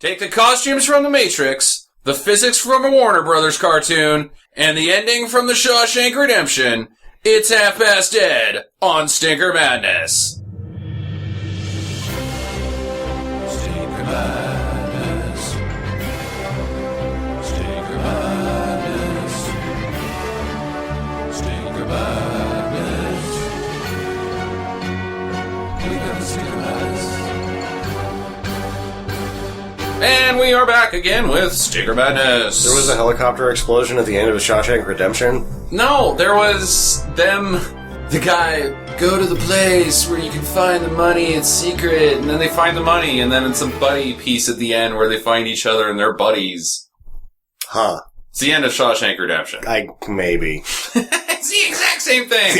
Take the costumes from The Matrix, the physics from a Warner Brothers cartoon, and the ending from The Shawshank Redemption. It's Half Past Dead on Stinker Madness. Stinker Madness. Stinker Madness. Stinker Madness. We got the Stinker Madness. And we are back again with Stinker Madness. There was a helicopter explosion at the end of The Shawshank Redemption? No, there was the guy, go to the place where you can find the money, it's secret, and then they find the money, and then it's a buddy piece at the end where they find each other and they're buddies. Huh. It's the end of Shawshank Redemption. Maybe. It's the exact same thing!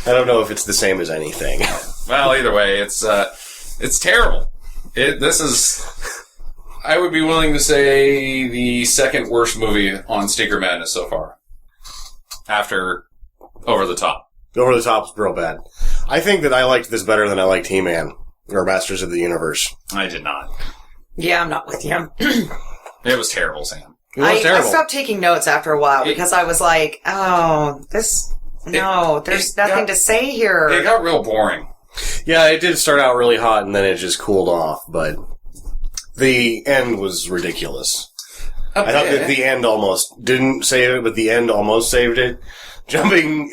I don't know if it's the same as anything. Well, either way, it's terrible. This is... I would be willing to say the second worst movie on Stinker Madness so far. After Over the Top. Over the Top's real bad. I think that I liked this better than I liked He-Man, or Masters of the Universe. I did not. Yeah, I'm not with you. It was terrible, Sam. It was terrible. I stopped taking notes after a while because I was like, there's nothing to say here. It got real boring. Yeah, it did start out really hot and then it just cooled off, but the end was ridiculous. I thought that the end almost didn't save it, but the end almost saved it. Jumping,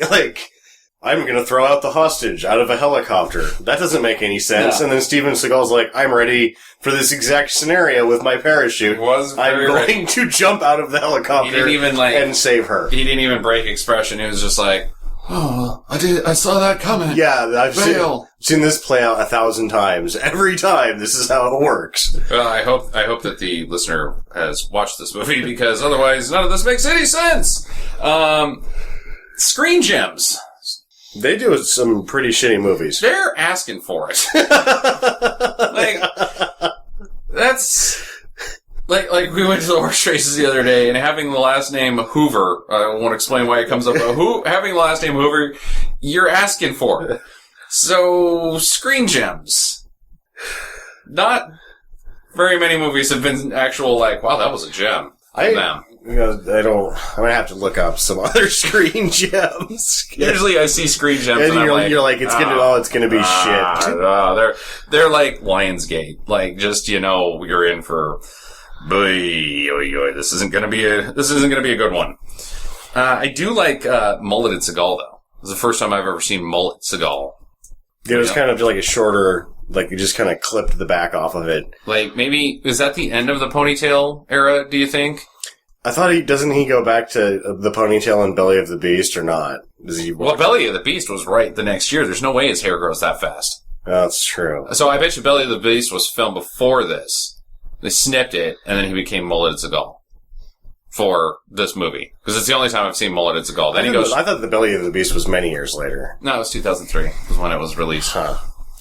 I'm gonna throw out the hostage out of a helicopter. That doesn't make any sense. Yeah. And then Steven Seagal's like, I'm ready for this exact scenario with my parachute. I'm going to jump out of the helicopter and save her. He didn't even break expression. He was just like, oh, I saw that coming. Yeah, I've seen this play out 1,000 times. Every time, this is how it works. Well, I hope that the listener has watched this movie, because otherwise none of this makes any sense. Screen Gems. They do some pretty shitty movies. They're asking for it. That's... Like we went to the horse races the other day, and having the last name Hoover, I won't explain why it comes up, but having the last name Hoover, you're asking for it. So, Screen Gems. Not very many movies have been actual, wow, that was a gem. I'm gonna have to look up some other Screen Gems. Usually I see Screen Gems and you're like, it's gonna be shit. They're like Lionsgate. You're in for... Boy, this isn't gonna be a good one. I do like Mulleted Seagal though. This is the first time I've ever seen Mullet Seagal. It was kind of like a shorter, you just kind of clipped the back off of it. Maybe is that the end of the ponytail era? Do you think? I thought doesn't he go back to the ponytail in Belly of the Beast or not? Well, Belly of the Beast was right the next year. There's no way his hair grows that fast. That's true. So I bet you Belly of the Beast was filmed before this. They snipped it, and then he became Mulleted Seagal for this movie. Because it's the only time I've seen Mulleted Seagal. Then I thought The Belly of the Beast was many years later. No, it was 2003. Was when it was released. Huh.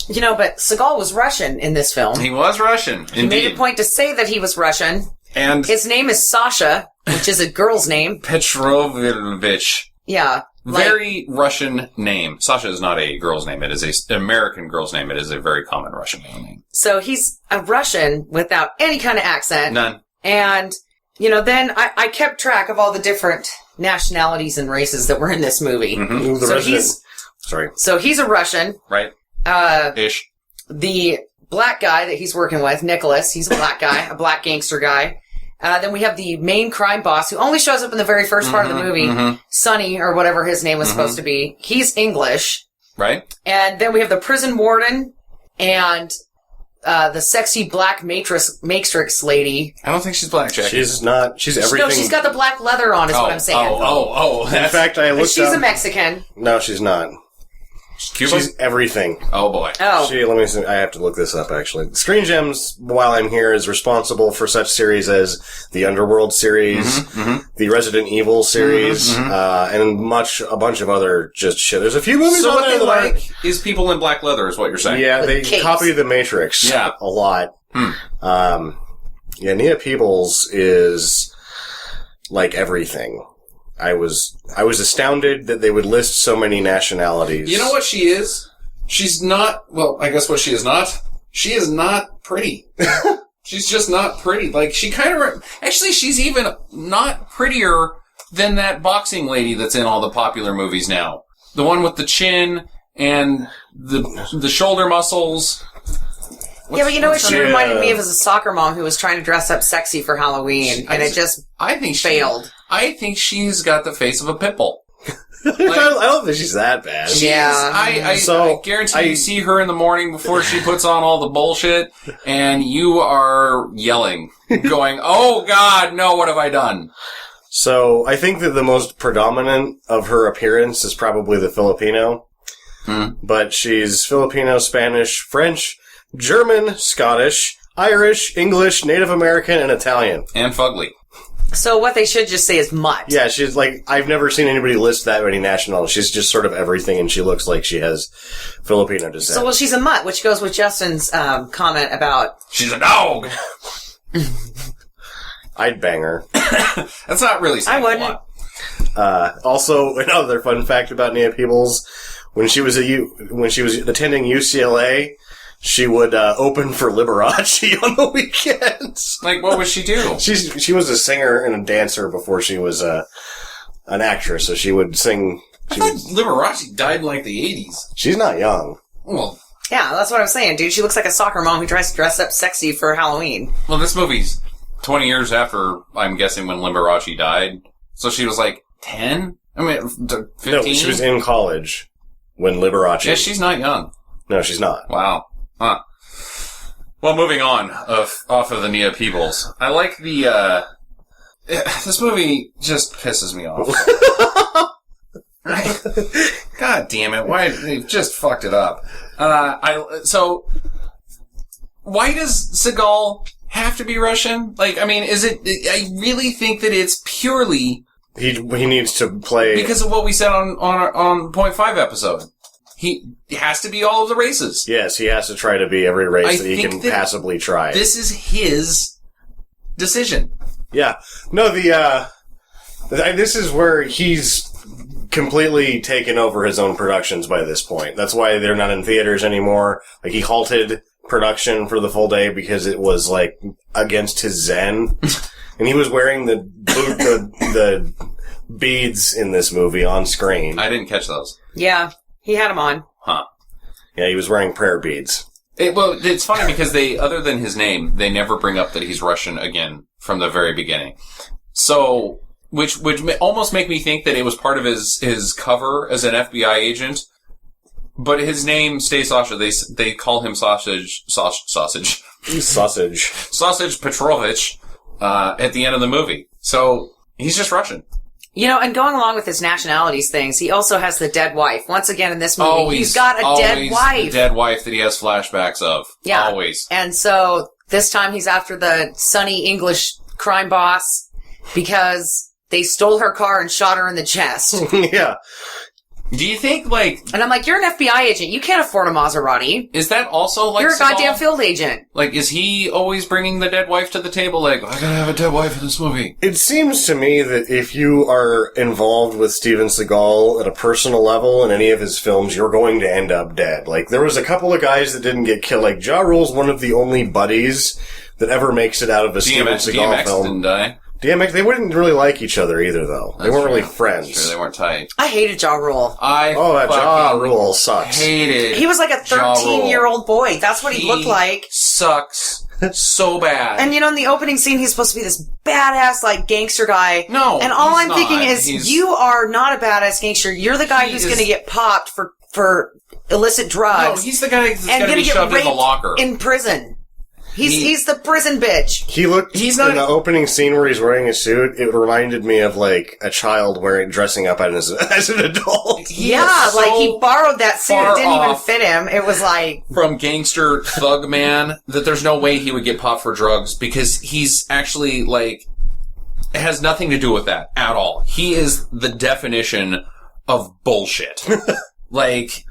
But Seagal was Russian in this film. He was Russian, indeed. He made a point to say that he was Russian. And his name is Sasha, which is a girl's name. Petrovich. Yeah. Very Russian name. Sasha is not a girl's name. It is an American girl's name. It is a very common Russian name. So he's a Russian without any kind of accent. None. And, then I kept track of all the different nationalities and races that were in this movie. Mm-hmm. So he's a Russian. Right. Ish. The black guy that he's working with, Nicholas, he's a black guy, a black gangster guy. Then we have the main crime boss, who only shows up in the very first part of the movie, Sonny, or whatever his name was supposed to be. He's English. Right. And then we have the prison warden, and the sexy black matrix lady. I don't think she's black, Jack. She's not. She's everything. No, she's got the black leather on, is what I'm saying. In fact, I looked She's a Mexican. No, she's not. Cuba? She's everything. Oh, boy. Oh. Let me see. I have to look this up, actually. Screen Gems, while I'm here, is responsible for such series as the Underworld series, the Resident Evil series, and a bunch of other just shit. There's a few movies on there that like is people in black leather, is what you're saying. Yeah, they copy The Matrix a lot. Nia Peebles is like everything. I was astounded that they would list so many nationalities. You know what she is? She's not, well, I guess what she is not? She is not pretty. She's just not pretty. Like, she kind of... Actually, she's even not prettier than that boxing lady that's in all the popular movies now. The one with the chin and the shoulder muscles. Yeah, but you know what she reminded me of as a soccer mom who was trying to dress up sexy for Halloween, and it just failed. I think she's got the face of a pit bull. Like, I don't think she's that bad. I guarantee you see her in the morning before she puts on all the bullshit, and you are yelling, going, "Oh God, no! What have I done?" So I think that the most predominant of her appearance is probably the Filipino, but she's Filipino, Spanish, French, German, Scottish, Irish, English, Native American, and Italian, and fugly. So what they should just say is mutt. Yeah, she's like, I've never seen anybody list that many nationalities. She's just sort of everything, and she looks like she has Filipino descent. So, well, she's a mutt, which goes with Justin's comment about... She's a dog! I'd bang her. That's not really saying I wouldn't. a lot. Also, another fun fact about Nia Peebles, when she was attending UCLA... She would open for Liberace on the weekends. Like, what would she do? She was a singer and a dancer before she was an actress, so she would sing. I thought Liberace died in, like, the 80s. She's not young. Well... Yeah, that's what I'm saying, dude. She looks like a soccer mom who tries to dress up sexy for Halloween. Well, this movie's 20 years after, I'm guessing, when Liberace died. So she was, like, 10? I mean, 15? No, she was in college when Liberace... Yeah, she's not young. No, she's not. Wow. Huh. Well, moving on off of the Nia Peebles. I like the, this movie just pisses me off. God damn it. Why, they've just fucked it up. So, why does Seagal have to be Russian? Like, I mean, I really think that it's purely... He needs to play... Because of what we said on Point 5 episode. He has to be all of the races. Yes, he has to try to be every race that he can passably try. This is his decision. Yeah. No, this is where he's completely taken over his own productions by this point. That's why they're not in theaters anymore. Like, he halted production for the full day because it was, like, against his zen. And he was wearing the beads in this movie on screen. I didn't catch those. Yeah. He had them on. Huh. Yeah, he was wearing prayer beads. Well, it's funny because other than his name, they never bring up that he's Russian again from the very beginning. So, which almost make me think that it was part of his cover as an FBI agent. But his name stays Sasha. They call him Sausage Petrovich, at the end of the movie. So, he's just Russian. You know, and going along with his nationalities things, he also has the dead wife. Once again in this movie, he's got a dead wife. The dead wife that he has flashbacks of. Yeah. Always. And so, this time he's after the sunny English crime boss because they stole her car and shot her in the chest. Yeah. Do you think, like... And I'm like, you're an FBI agent. You can't afford a Maserati. Is that also like You're a Seagal? goddamn field agent. Like, is he always bringing the dead wife to the table? Like, I gotta have a dead wife in this movie. It seems to me that if you are involved with Steven Seagal at a personal level in any of his films, you're going to end up dead. Like, there was a couple of guys that didn't get killed. Like, Ja Rule's one of the only buddies that ever makes it out of a Steven Seagal DMX film. Didn't die. DMX, they wouldn't really like each other either, though. They weren't really friends. That's true, they weren't tight. I hated Ja Rule. That Ja Rule sucks. Hated. He was like a 13-year-old boy. That's what he looked like. Sucks so bad. And you know, in the opening scene, he's supposed to be this badass, like, gangster guy. No, and all he's I'm not. thinking is, you are not a badass gangster. You're the guy who's going to get popped for illicit drugs. No, he's the guy that's and going to be shoved in the locker. In prison. He's the prison bitch. He's not in the opening scene where he's wearing a suit. It reminded me of like a child dressing up as an adult. Yeah, like he borrowed that suit. It didn't even fit him. It was like from gangster thug man that there's no way he would get popped for drugs because he's actually like it has nothing to do with that at all. He is the definition of bullshit. Like,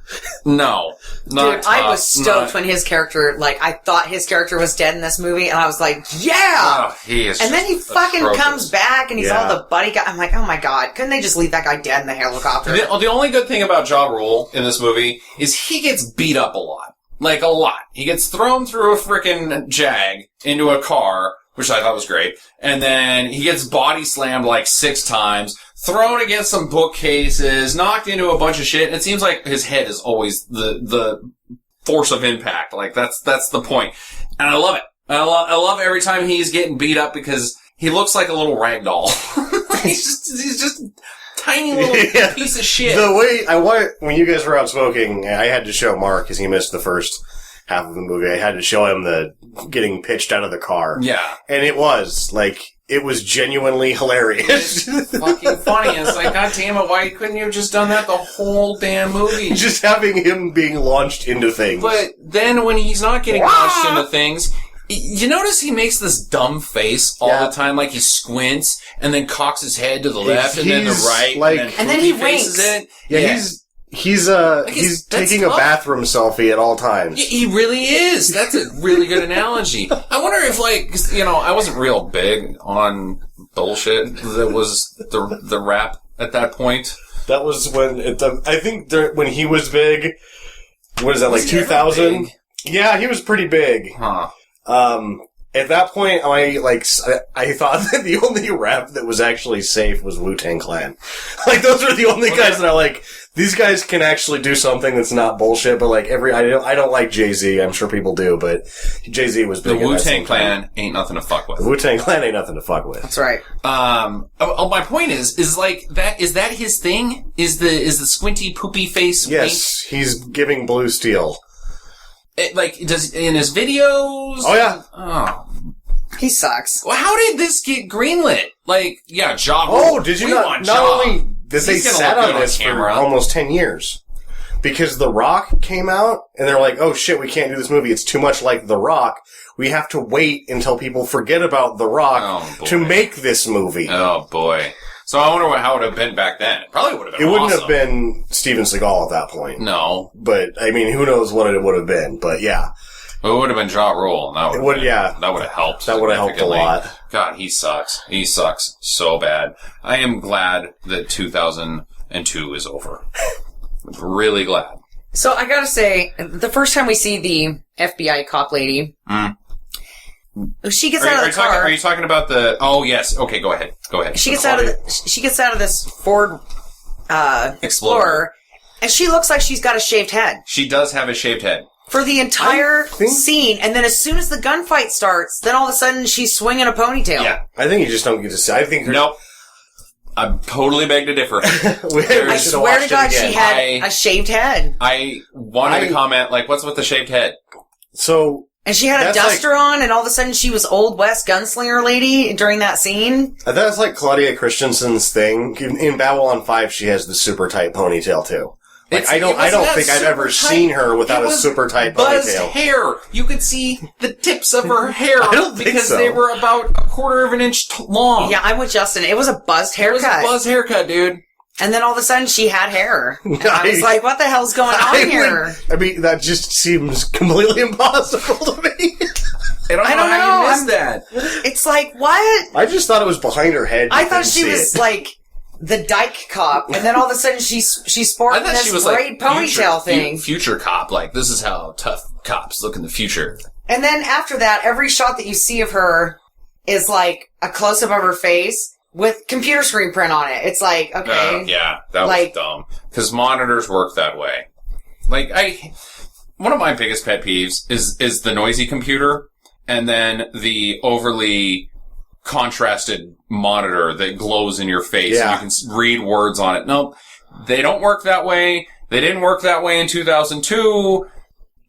no. Not dude, I was stoked when his character, like, I thought his character was dead in this movie, and I was like, yeah! Oh, he is and then he fucking atrocious. Comes back, and he's all the buddy guy. I'm like, oh my god, couldn't they just leave that guy dead in the helicopter? The only good thing about Ja Rule in this movie is he gets beat up a lot. Like, a lot. He gets thrown through a frickin' Jag into a car, which I thought was great. And then he gets body slammed like 6 times, thrown against some bookcases, knocked into a bunch of shit. And it seems like his head is always the force of impact. Like, that's the point. And I love it. I love every time he's getting beat up because he looks like a little rag doll. he's just tiny little piece of shit. The way when you guys were out smoking, I had to show Mark because he missed the first half of the movie. I had to show him the getting pitched out of the car. Yeah. And it was genuinely hilarious. It's fucking funny. It's like, God damn it, why couldn't you have just done that the whole damn movie? Just having him being launched into things. But then when he's not getting launched into things, you notice he makes this dumb face all the time, like he squints and then cocks his head to the left and then the right, and then he faces winks. it. Yeah, he's taking a bathroom selfie at all times. He really is. That's a really good analogy. I wonder if, I wasn't real big on bullshit that was the rap at that point. That was when when he was big. What is that, like 2000? Yeah, he was pretty big. Huh. At that point, I thought that the only rap that was actually safe was Wu-Tang Clan. Like, those are the only guys that are like, these guys can actually do something that's not bullshit, but like I don't like Jay-Z, I'm sure people do, but Jay-Z was big. The Wu-Tang Clan ain't nothing to fuck with. The Wu-Tang Clan ain't nothing to fuck with. That's right. My point is that his thing? Is the squinty poopy face Yes, wink? he's giving Blue Steel. Does in his videos? Oh yeah. Oh. He sucks. Well, how did this get greenlit? Ja Rule. Oh, did you we not? Want not Ja. only did they He's gonna sat look on good this for camera. almost 10 years. Because The Rock came out, and they're like, oh shit, we can't do this movie. It's too much like The Rock. We have to wait until people forget about The Rock to make this movie. Oh, boy. So I wonder how it would have been back then. It probably would have been It wouldn't awesome. have been Steven Seagal at that point. No. But, I mean, who knows what it would have been. But, yeah. It would have been Ja Rule. That would have helped. That would have helped a lot. God, he sucks. He sucks so bad. I am glad that 2002 is over. Really glad. So I gotta say, the first time we see the FBI cop lady, she gets out of the car. Are you talking about the? Oh yes. Okay, go ahead. She gets out of this Ford Explorer, and she looks like she's got a shaved head. She does have a shaved head. For the entire scene, and then as soon as the gunfight starts, then all of a sudden she's swinging a ponytail. Yeah. I think you just don't get to see. I think nope. I totally beg to differ. I swear to God, she had a shaved head. I wanted to comment, what's with the shaved head? So... And she had a duster on, and all of a sudden she was Old West gunslinger lady during that scene. That's like Claudia Christensen's thing. In Babylon 5, she has the super tight ponytail, too. I don't think I've ever seen her without a super tight ponytail. Hair. You could see the tips of her hair. I don't think because so. they were about a quarter of an inch long. Yeah, I'm with Justin. It was a buzzed haircut. It was a buzzed haircut, dude. And then all of a sudden she had hair. And I was like, what the hell's going on here? That just seems completely impossible to me. I don't know how you missed that. It's like, what? I just thought it was behind her head. I thought she was like the dyke cop, and then all of a sudden she's sporting this great ponytail thing. Future cop, this is how tough cops look in the future. And then after that, every shot that you see of her is like a close up of her face with computer screen print on it. It's like, okay. Yeah, that was dumb. Because monitors work that way. One of my biggest pet peeves is the noisy computer, and then the overly contrasted monitor that glows in your face and you can read words on it. No, they don't work that way. They didn't work that way in 2002.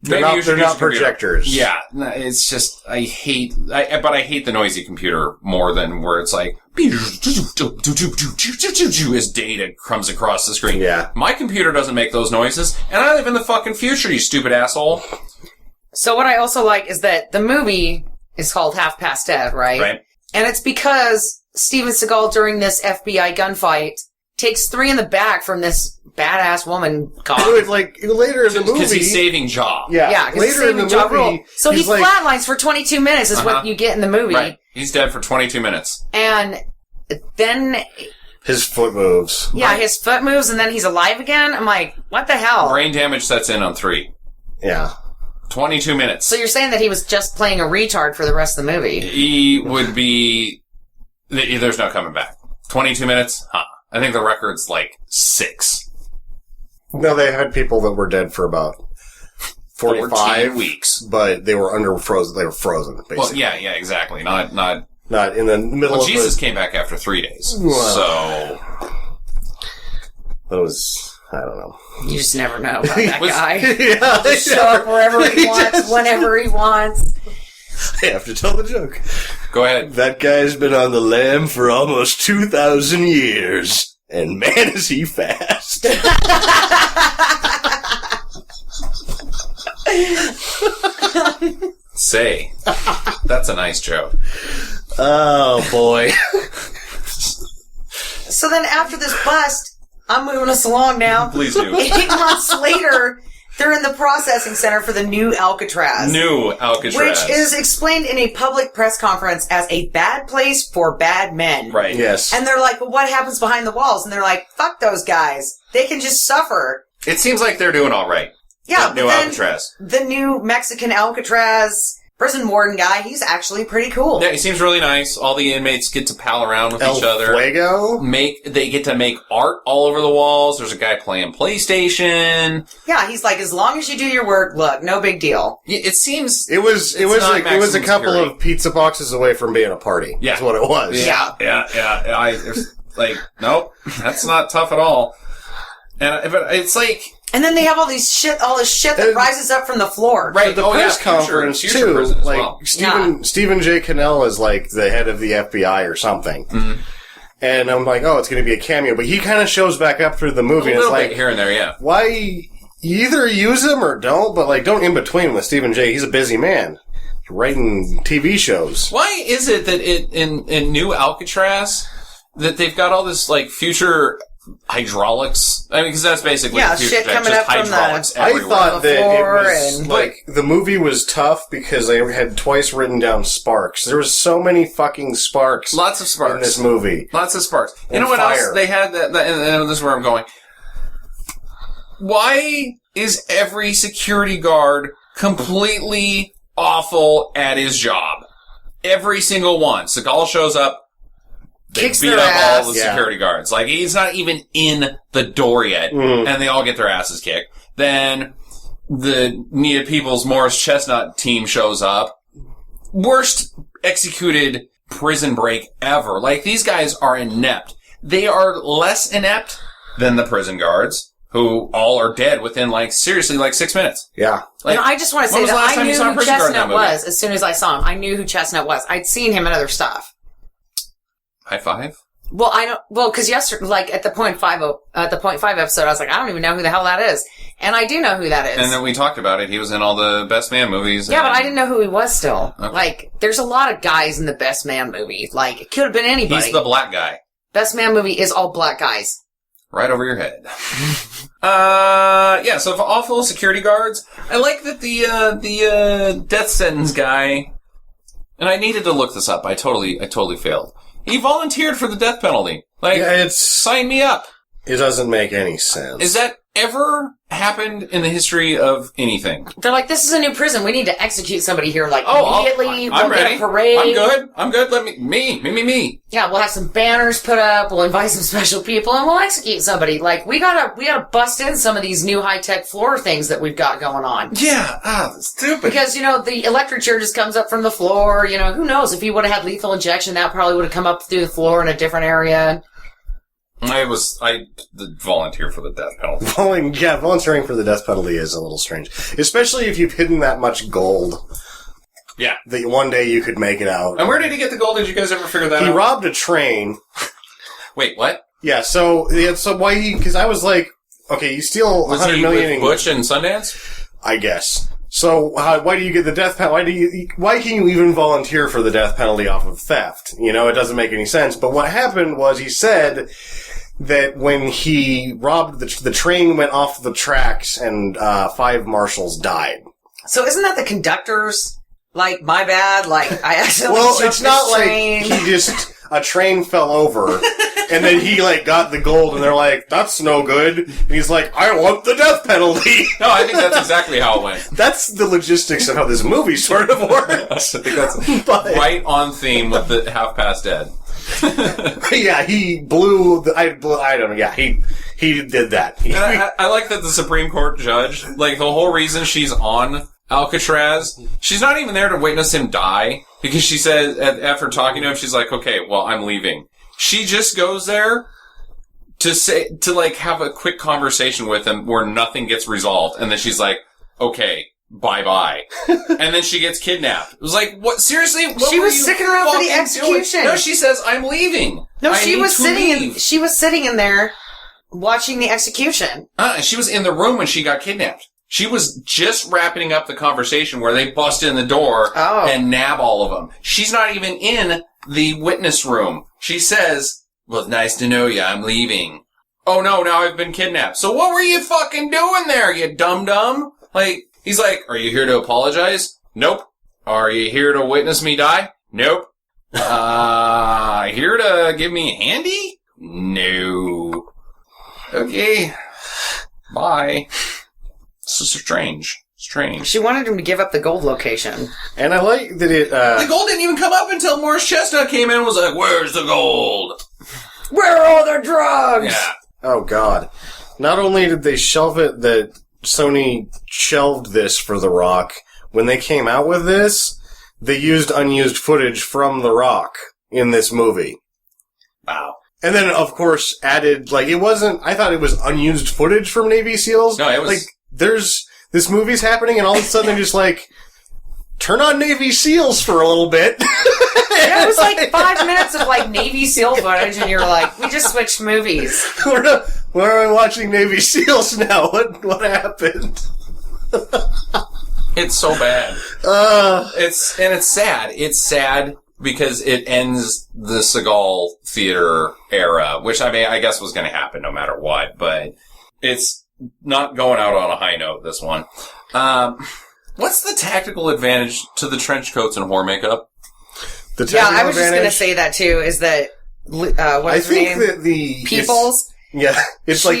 They're not projectors. Yeah, it's just, I hate the noisy computer more than where it's like, as data comes across the screen. Yeah. My computer doesn't make those noises, and I live in the fucking future, you stupid asshole. So what I also like is that the movie is called Half Past Dead, right? Right. And it's because Steven Seagal, during this FBI gunfight, takes 3 in the back from this badass woman cop. Later in the movie... Because he's saving Ja. Yeah, because he's saving Ja Rule. So he flatlines for 22 minutes is what you get in the movie. Right. He's dead for 22 minutes. And then... his foot moves. Yeah, his foot moves and then he's alive again. I'm like, what the hell? Brain damage sets in on 3. Yeah. 22 minutes. So you're saying that he was just playing a retard for the rest of the movie? He would be... There's no coming back. 22 minutes? Huh. I think the record's like 6. No, they had people that were dead for about 45 weeks. But they were frozen. They were frozen, basically. Well, yeah, exactly. Not in the middle of Jesus came back after 3 days. Well, so... That was... I don't know. You just never know about that guy. Yeah, Just show up wherever he wants, whenever he wants. I have to tell the joke. Go ahead. That guy's been on the lam for almost 2,000 years. And man, is he fast. Say. That's a nice joke. Oh, boy. So then after this bust, I'm moving us along now. Please do. 8 months later, they're in the processing center for the new Alcatraz. New Alcatraz. Which is explained in a public press conference as a bad place for bad men. Right. Yes. And they're like, well, what happens behind the walls? And they're like, fuck those guys. They can just suffer. It seems like they're doing all right. Yeah, New Alcatraz. The new Mexican Alcatraz prison warden guy, he's actually pretty cool. Yeah, he seems really nice. All the inmates get to pal around with each other. Fuego? They get to make art all over the walls. There's a guy playing PlayStation. Yeah, he's like, as long as you do your work, look, no big deal. It seems It was a couple of pizza boxes away from being a party. Yeah. That's what it was. Yeah. It's like, nope, that's not tough at all. But it's like... And then they have all this shit that rises up from the floor. Right. The press conference future too. prison as Like well. Stephen J. Cannell is like the head of the FBI or something. Mm-hmm. And I'm like, oh, it's going to be a cameo, but he kind of shows back up through the movie. A And little it's bit like, here and there, yeah. why you either use him or don't, but like don't in between with Stephen J. He's a busy man, writing TV shows. Why is it that in New Alcatraz that they've got all this like future hydraulics? I mean, because that's basically the future shit coming just up from hydraulics the... everywhere. I thought that it was and- like the movie was tough because they had twice written down sparks. There was so many fucking sparks. Lots of sparks in this movie. Lots of sparks. You And know what fire. else they had? And this is where I'm going. Why is every security guard completely awful at his job? Every single one. Seagal shows up. They Kicks beat their up ass. all the security guards. Like, he's not even in the door yet. And they all get their asses kicked. Then the Nia Peoples Morris Chestnut team shows up. Worst executed prison break ever. Like, these guys are inept. They are less inept than the prison guards, who all are dead within, like, seriously, like 6 minutes. Yeah. Like, I just want to when say was the last that I time you knew saw a who prison guard in that Chestnut movie? was as soon as I saw him. I knew who Chestnut was. I'd seen him in other stuff. High five? Well, because yesterday, like at the point five episode, I was like, I don't even know who the hell that is, and I do know who that is. And then we talked about it. He was in all the Best Man movies. Yeah, but I didn't know who he was still. Okay. Like, there's a lot of guys in the Best Man movie. Like, it could have been anybody. He's the black guy. Best Man movie is all black guys. Right over your head. Yeah, so for awful security guards, I like that the death sentence guy, and I needed to look this up. I totally failed. He volunteered for the death penalty. Like, Yeah, sign me up. It doesn't make any sense. Is that ever happened in the history of anything? They're like, this is a new prison. We need to execute somebody here, like, Oh, immediately. I'm We'll get ready. a parade. I'm good. Let me. Yeah, we'll have some banners put up. We'll invite some special people, and we'll execute somebody. Like, we gotta bust in some of these new high-tech floor things that we've got going on. Yeah, stupid. Because, the electric chair just comes up from the floor. Who knows? If he would have had lethal injection, that probably would have come up through the floor in a different area. I volunteer for the death penalty. Volunteering for the death penalty is a little strange. Especially if you've hidden that much gold. Yeah. That one day you could make it out. And where did he get the gold? Did you guys ever figure that out? He robbed a train. Wait, what? Yeah, so why because I was like, okay, you steal Was $100 he million. with Butch and Sundance? I guess. So why do you get the death penalty? Why can you even volunteer for the death penalty off of theft? It doesn't make any sense. But what happened was he said that when he robbed the train went off the tracks and 5 marshals died. So isn't that the conductor's, like, my bad? Like, I accidentally Well, jumped it's not this like train. a train fell over And then he, like, got the gold, and they're like, that's no good. And he's like, I want the death penalty. No, I think that's exactly how it went. That's the logistics of how this movie sort of works. I think that's right on theme with the Half Past Dead. Yeah, he blew I don't know, yeah, he did that. And I like that the Supreme Court judge, like, the whole reason she's on Alcatraz, she's not even there to witness him die, because she said, after talking to him, she's like, okay, well, I'm leaving. She just goes there to have a quick conversation with him where nothing gets resolved, and then she's like, okay, bye-bye. And then she gets kidnapped. It was like, what? Seriously? What she were was you sticking around for the fucking execution. doing? No, she says, I'm leaving. No, I she need was to sitting leave. she was sitting in there watching the execution. She was in the room when she got kidnapped. She was just wrapping up the conversation where they bust in the door and nab all of them. She's not even in the witness room. She says, well, it's nice to know you. I'm leaving. Oh, no, now I've been kidnapped. So what were you fucking doing there, you dum-dum? Like, he's like, are you here to apologize? Nope. Are you here to witness me die? Nope. Here to give me a handy? No. Okay. Bye. This is strange. She wanted him to give up the gold location. And I like that it, The gold didn't even come up until Morris Chestnut came in and was like, where's the gold? Where are all their drugs? Yeah. oh god. Not only did they shelve it, that Sony shelved this for The Rock, when they came out with this, they used unused footage from The Rock in this movie. Wow. And then, of course, added, like, it wasn't, I thought it was unused footage from Navy SEALs. No, it was... Like, this movie's happening, and all of a sudden they're just like, turn on Navy SEALs for a little bit. Yeah, it was like 5 minutes of, like, Navy SEAL footage, and you're like, we just switched movies. Why are we watching Navy SEALs now? What happened? It's so bad. It's sad. It's sad because it ends the Seagal theater era, which, I mean, I guess was going to happen no matter what, but it's not going out on a high note, this one. What's the tactical advantage to the trench coats and whore makeup? I was just going to say that too, is that, what's her name? That the... Peoples? It's like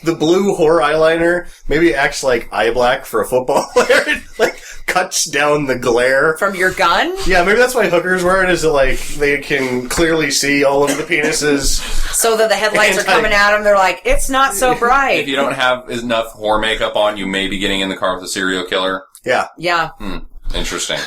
the blue whore eyeliner maybe acts like eye black for a football player. It, like, cuts down the glare. From your gun? Yeah, maybe that's why hookers wear it, is that, like, they can clearly see all of the penises. So that the headlights are coming at them, they're like, it's not so bright. If you don't have enough whore makeup on, you may be getting in the car with a serial killer. Yeah. Yeah. Interesting.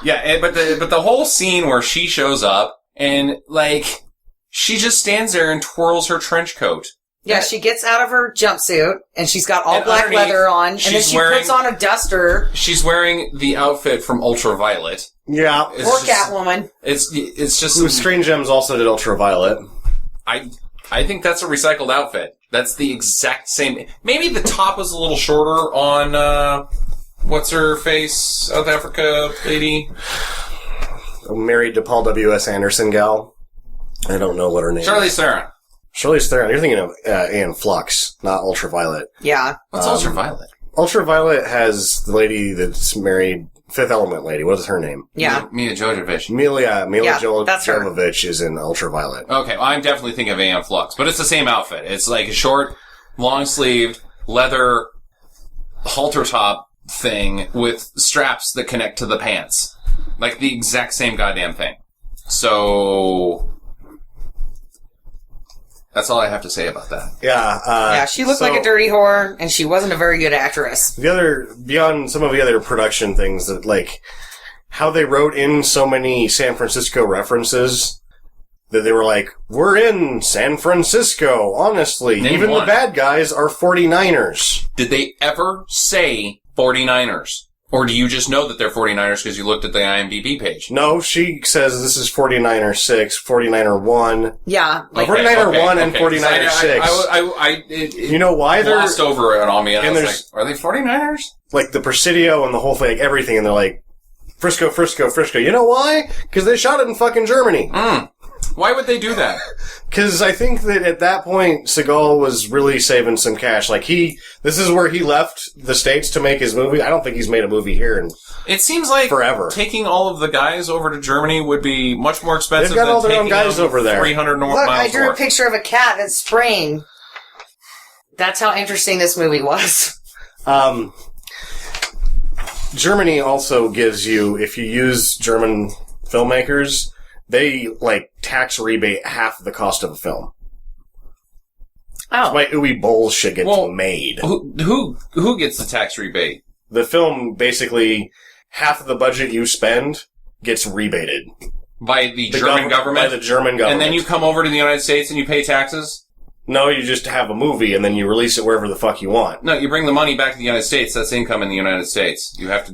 Yeah, but the whole scene where she shows up and, like, she just stands there and twirls her trench coat. Yeah, she gets out of her jumpsuit, and she's got all And black leather on, and then she puts on a duster. She's wearing the outfit from Ultraviolet. Yeah. Or Catwoman. It's just... Ooh, Strange Gems also did Ultraviolet. I think that's a recycled outfit. That's the exact same... Maybe the top was a little shorter on, what's her face? South Africa lady? Married to Paul W.S. Anderson gal. I don't know what her name is. Charlize Theron. Charlize Theron. You're thinking of Anne Flux, not Ultraviolet. Yeah. What's Ultraviolet? Ultraviolet has the lady that's married, Fifth Element lady. What is her name? Yeah. Mia Jovovich. Mila that's her. Jovovich is in Ultraviolet. Okay, well, I'm definitely thinking of Anne Flux, but it's the same outfit. It's like a short, long-sleeved, leather halter top thing with straps that connect to the pants. Like the exact same goddamn thing. So... that's all I have to say about that. Yeah. She looked like a dirty whore, and she wasn't a very good actress. Beyond some of the other production things, that, like, how they wrote in so many San Francisco references, that they were like, we're in San Francisco, honestly. Name Even one. the bad guys are 49ers. Did they ever say 49ers? Or do you just know that they're 49ers because you looked at the IMDb page? No, she says this is 49er 6, 49er 1. Yeah. Like 49er 1 and 49er 6. You know why they're... glossed over it on me, and I was like, there's- are they 49ers? Like, the Presidio and the whole thing, like, everything, and they're like, Frisco, Frisco, Frisco. You know why? Because they shot it in fucking Germany. Why would they do that? Because I think that at that point, Seagal was really saving some cash. Like, this is where he left the States to make his movie. I don't think he's made a movie here in It seems like forever. Taking all of the guys over to Germany would be much more expensive They've got than all their own taking guys them over there. 300 Look, miles I drew north. a picture of a cat that's spraying. That's how interesting this movie was. Germany also gives you, if you use German filmmakers, they, like, tax rebate half the cost of a film. Oh. That's why Uwe Boll shit gets made. Who gets the tax rebate? The film, basically, half of the budget you spend gets rebated. By the German government? By the German government. And then you come over to the United States and you pay taxes? No, you just have a movie and then you release it wherever the fuck you want. No, you bring the money back to the United States. That's income in the United States. You have to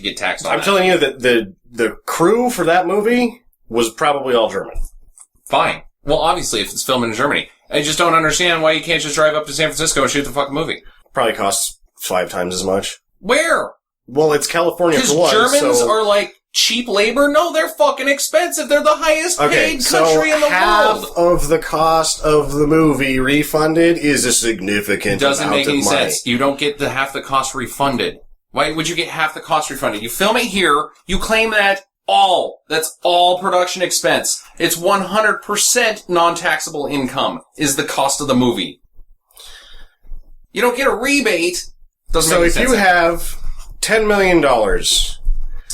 get taxed on that. I'm telling you that the crew for that movie was probably all German. Fine. Well, obviously, if it's filmed in Germany. I just don't understand why you can't just drive up to San Francisco and shoot the fucking movie. Probably costs 5 times as much. Where? Well, it's California for one, Germans so... are like cheap labor? No, they're fucking expensive. They're the highest paid country in the half world. of the cost of the movie refunded is a significant Doesn't amount make any of money. sense. You don't get the half the cost refunded. Why would you get half the cost refunded? You film it here, you claim that's all production expense. It's 100% non-taxable income is the cost of the movie. You don't get a rebate. Doesn't make any sense. So if you have $10 million,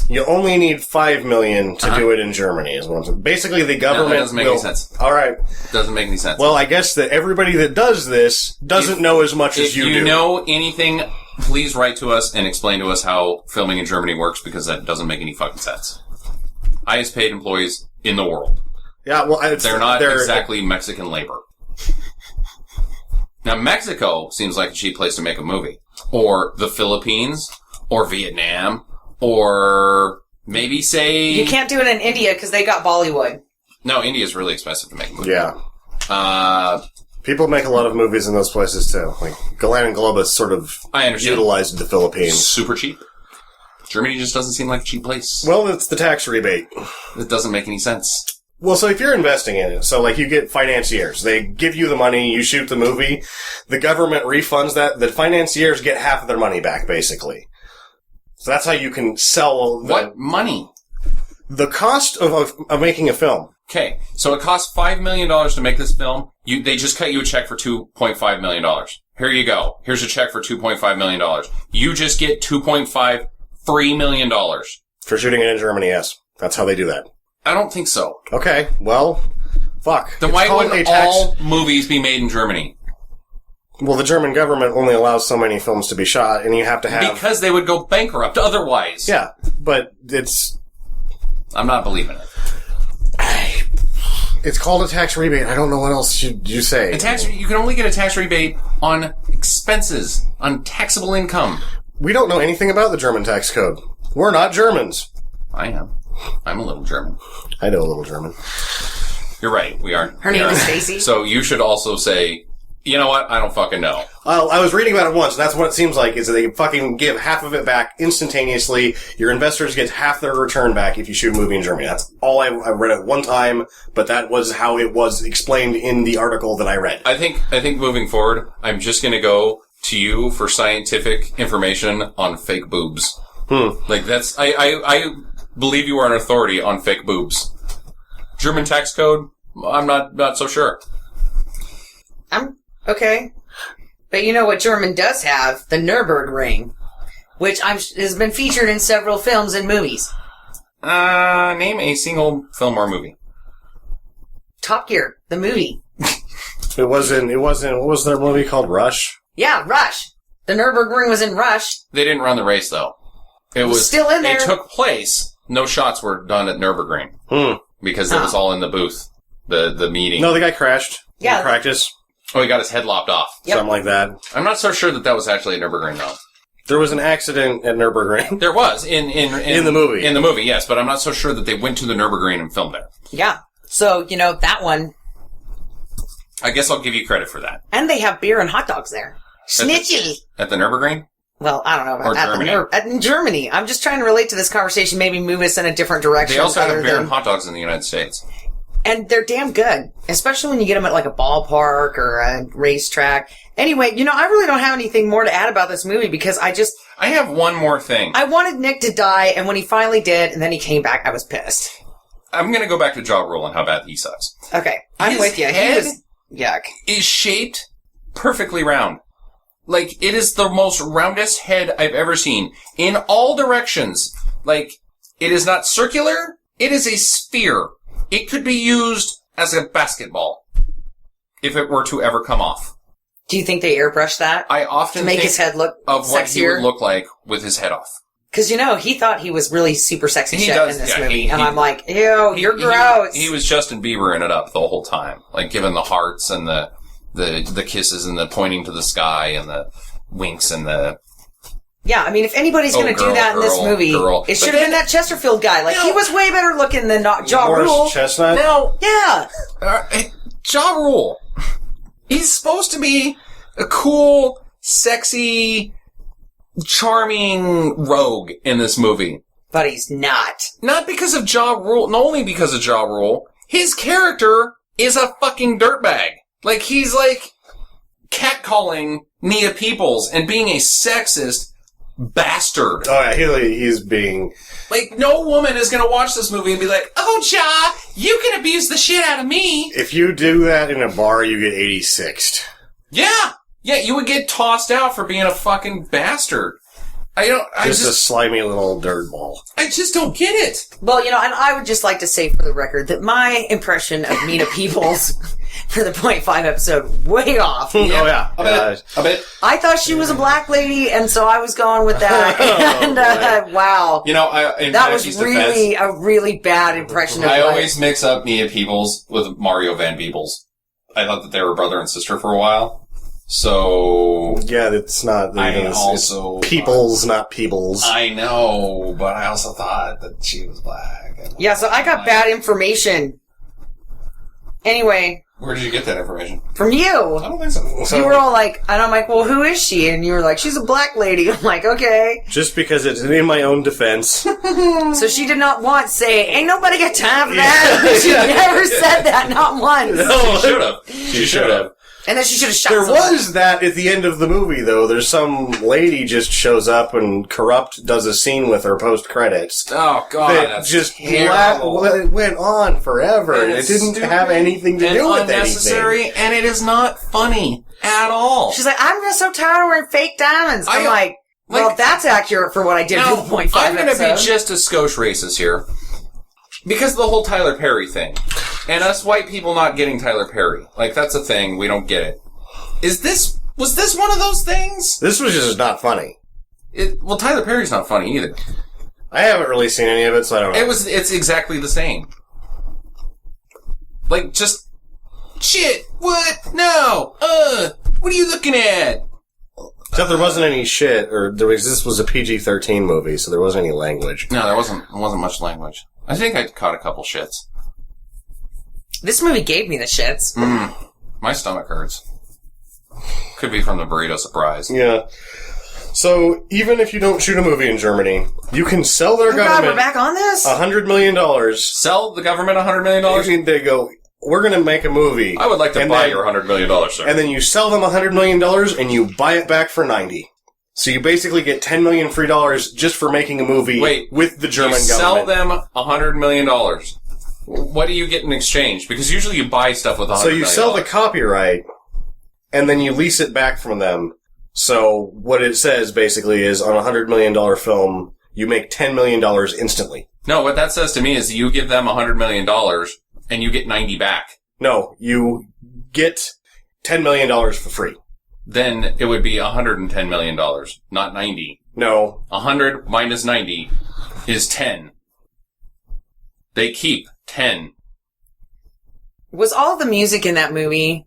you only need $5 million to do it in Germany. Is what I'm saying. Basically, the government that doesn't make any sense. All right. Doesn't make any sense. Well, I guess that everybody that does this doesn't know as much as you do. If you know anything, please write to us and explain to us how filming in Germany works, because that doesn't make any fucking sense. Highest paid employees in the world. Yeah, well, they're not exactly Mexican labor. Now, Mexico seems like a cheap place to make a movie. Or the Philippines, or Vietnam, or maybe say... You can't do it in India because they got Bollywood. No, India's really expensive to make a movie. Yeah. People make a lot of movies in those places, too. Like, Golan and Globus sort of utilized the Philippines. Super cheap. Germany just doesn't seem like a cheap place. Well, it's the tax rebate. It doesn't make any sense. Well, so if you're investing in it, so like you get financiers, they give you the money, you shoot the movie, the government refunds that, the financiers get half of their money back, basically. So that's how you can sell... What money? The cost of making a film. Okay, so it costs $5 million to make this film. They just cut you a check for $2.5 million. Here you go. Here's a check for $2.5 million. You just get $2.53 million. For shooting it in Germany, yes. That's how they do that. I don't think so. Okay, well, fuck. Then why wouldn't all movies be made in Germany? Well, the German government only allows so many films to be shot, and you have to have... Because they would go bankrupt otherwise. Yeah, but it's... I'm not believing it. It's called a tax rebate. I don't know what else you say. You can only get a tax rebate on expenses, on taxable income. We don't know anything about the German tax code. We're not Germans. I am. I'm a little German. I know a little German. You're right. We are. Her name is Stacy. So you should also say, you know what? I don't fucking know. Well, I was reading about it once, and that's what it seems like, is that they fucking give half of it back instantaneously. Your investors get half their return back if you shoot a movie in Germany. That's all I read at one time, but that was how it was explained in the article that I read. I think moving forward, I'm just gonna go to you for scientific information on fake boobs. Like that's, I believe you are an authority on fake boobs. German tax code? I'm not so sure. Okay. But you know what German does have? The Nürburgring, which has been featured in several films and movies. Name a single film or movie. Top Gear, the movie. It wasn't, what was their movie called? Rush? Yeah, Rush. The Nürburgring was in Rush. They didn't run the race though. It was still in there. It took place. No shots were done at Nürburgring. Because it was all in the booth. The meeting. No, the guy crashed. Yeah. In practice. Oh, he got his head lopped off. Yep. Something like that. I'm not so sure that was actually at Nürburgring though. There was an accident at Nürburgring. There was in the movie. In the movie, yes, but I'm not so sure that they went to the Nürburgring and filmed there. Yeah. So, that one. I guess I'll give you credit for that. And they have beer and hot dogs there. Schnitzel. At the Nürburgring? Well, I don't know about Germany. in Germany. I'm just trying to relate to this conversation, maybe move us in a different direction. They also have beer and hot dogs in the United States. And they're damn good, especially when you get them at like a ballpark or a racetrack. Anyway, I really don't have anything more to add about this movie because I have one more thing. I wanted Nick to die, and when he finally did, and then he came back, I was pissed. I'm going to go back to Ja Rule and how bad he sucks. Okay, I'm with you. He was yuck. Is shaped perfectly round. Like, it is the most roundest head I've ever seen. In all directions. Like, it is not circular. It is a sphere. It could be used as a basketball. If it were to ever come off. Do you think they airbrushed that? I often to make think his head look of sexier? what he would look like with his head off. Because, he thought he was really super sexy He shit does, in this yeah, movie. he- And he- I'm like, ew, you're gross. He was Justin Bieber-ing it up the whole time. Like, giving the hearts and the kisses and the pointing to the sky and the winks and the... Yeah, I mean, if anybody's going to do that in this movie, it should have been that Chesterfield guy. Like, he was way better looking than Ja Rule. Morris Chestnut? Now, Yeah. Ja Rule. He's supposed to be a cool, sexy, charming rogue in this movie. But he's not. Not because of Ja Rule, not only because of Ja Rule. His character is a fucking dirtbag. Like, he's like catcalling Nia Peoples and being a sexist bastard. Oh, yeah, he's being... Like, no woman is gonna watch this movie and be like, oh, Ja, you can abuse the shit out of me. If you do that in a bar, you get 86'd. Yeah! Yeah, you would get tossed out for being a fucking bastard. Just a slimy little dirtball. I just don't get it. Well, and I would just like to say for the record that my impression of Nina Peoples for the .5 episode, way off. Oh, yeah. A bit. I thought she was a black lady, and so I was going with that. And, wow. That was really a really bad impression of I life. always mix up Nia Peoples with Mario Van Peebles. I thought that they were brother and sister for a while. So... Yeah, it's not... It's Peoples, not Peebles. I know, but I also thought that she was black. Yeah, so I got bad information. Anyway... Where did you get that information? From you. I don't think so. You were all like, and I'm like, well, who is she? And you were like, she's a black lady. I'm like, okay. Just because it's in my own defense. So she did not once say, ain't nobody got time for that. She never said that, not once. She should have. She should have. And then she should have shot There someone. was that at the end of the movie, though. There's some lady just shows up and Corrupt does a scene with her post-credits. Oh, God, That that's just terrible. it went on forever. And It it's didn't stupid have anything to and do with unnecessary, anything. and it is not funny at all. She's like, I'm just so tired of wearing fake diamonds. I'm like, well, like- that's accurate for what I did Now, for the .5 I'm going to episode. be just a skosh racist here. Because of the whole Tyler Perry thing. And us white people not getting Tyler Perry. Like, that's a thing. We don't get it. Was this one of those things? This was just not funny. Well, Tyler Perry's not funny either. I haven't really seen any of it, so I don't know. It's exactly the same. Like, just, shit, what? No, what are you looking at? Except there wasn't any shit, or this was a PG-13 movie, so there wasn't any language. No, there wasn't much language. I think I caught a couple shits. This movie gave me the shits. My stomach hurts. Could be from the burrito surprise. Yeah. So, even if you don't shoot a movie in Germany, you can sell their Oh God, government we're back on this? $100 million. Sell the government $100 million? They go, we're going to make a movie. I would like to And buy then- your $100 million, sir. And then you sell them $100 million and you buy it back for 90. So you basically get $10 million free dollars just for making a movie with the German you government. sell them $100 million. What do you get in exchange? Because usually you buy stuff with $100 So million. you sell the copyright and then you lease it back from them. So what it says basically is on a $100 million film, you make $10 million instantly. No, what that says to me is you give them $100 million and you get 90 back. No, you get $10 million for free. Then it would be $110 million, not 90. No. 100 minus 90 is 10. They keep 10. Was all the music in that movie